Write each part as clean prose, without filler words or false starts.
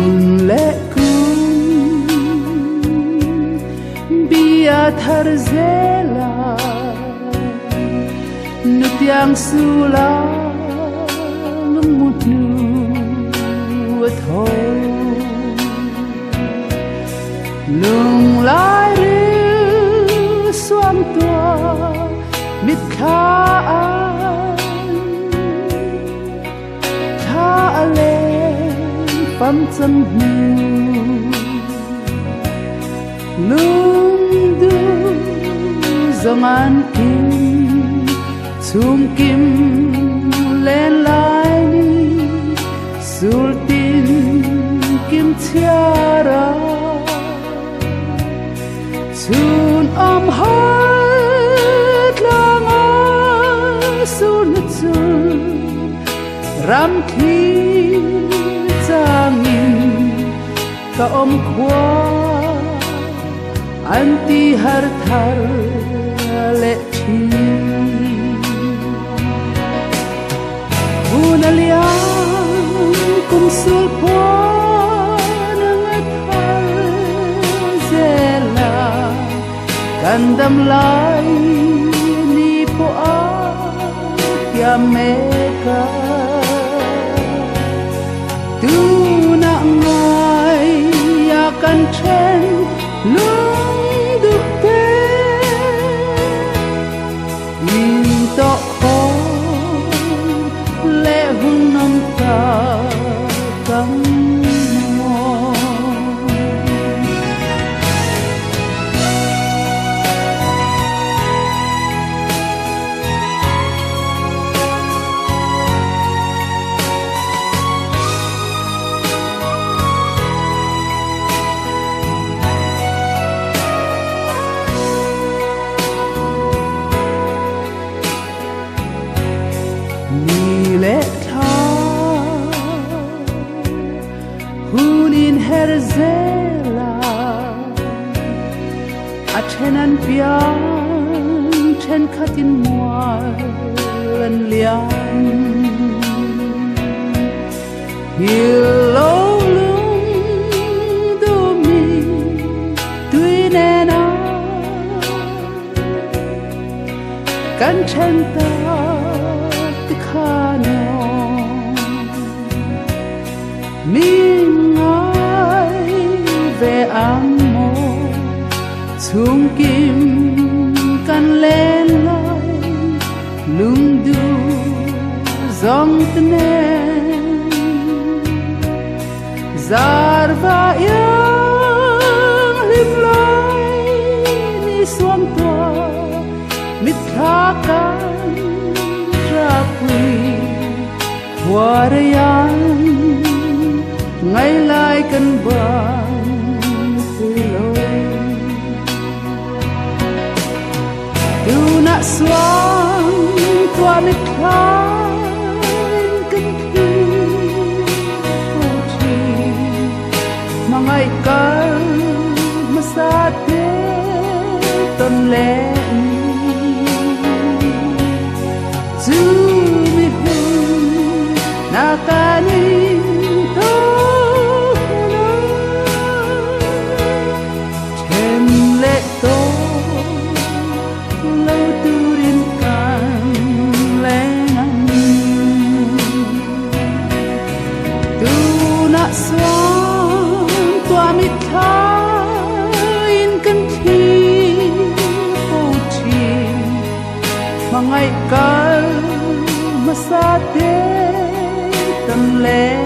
kun le kun bia thar zela nu tiang sula lung mut nu tho lung lai ru xuân tua mít kha phẩm chân lung du dòng an kim chung kim lên lại sul tin kim tiara chun hết lang sun chun ram thi ka khwa anti har thar le thi unalia kum sul pwa nang thar zela kandam lai ni po a ya meka tu na ngai ya kan chen lung được thế nhìn to khó lẽ hung năm ta cắm hunin herzela a chenan pian chen khatin muan lian hillo lung do mi tuinena kan chen ta tikhano min về amo chung kim kan lên lại lung du dòng tên zar va yang lim lai ni suam tua mit thakan ra quy warayan ngày lại cần ban na xuân tua mít khai kinh thi vô tri mà ngày cơn mà xa thế tuần lễ dù mi hương na ca ni xuân tua mít khai kinh thi vô tri mà ngày cơn mà xa thế tâm lẽ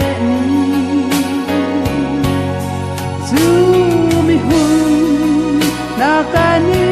dù mi hương na ca ni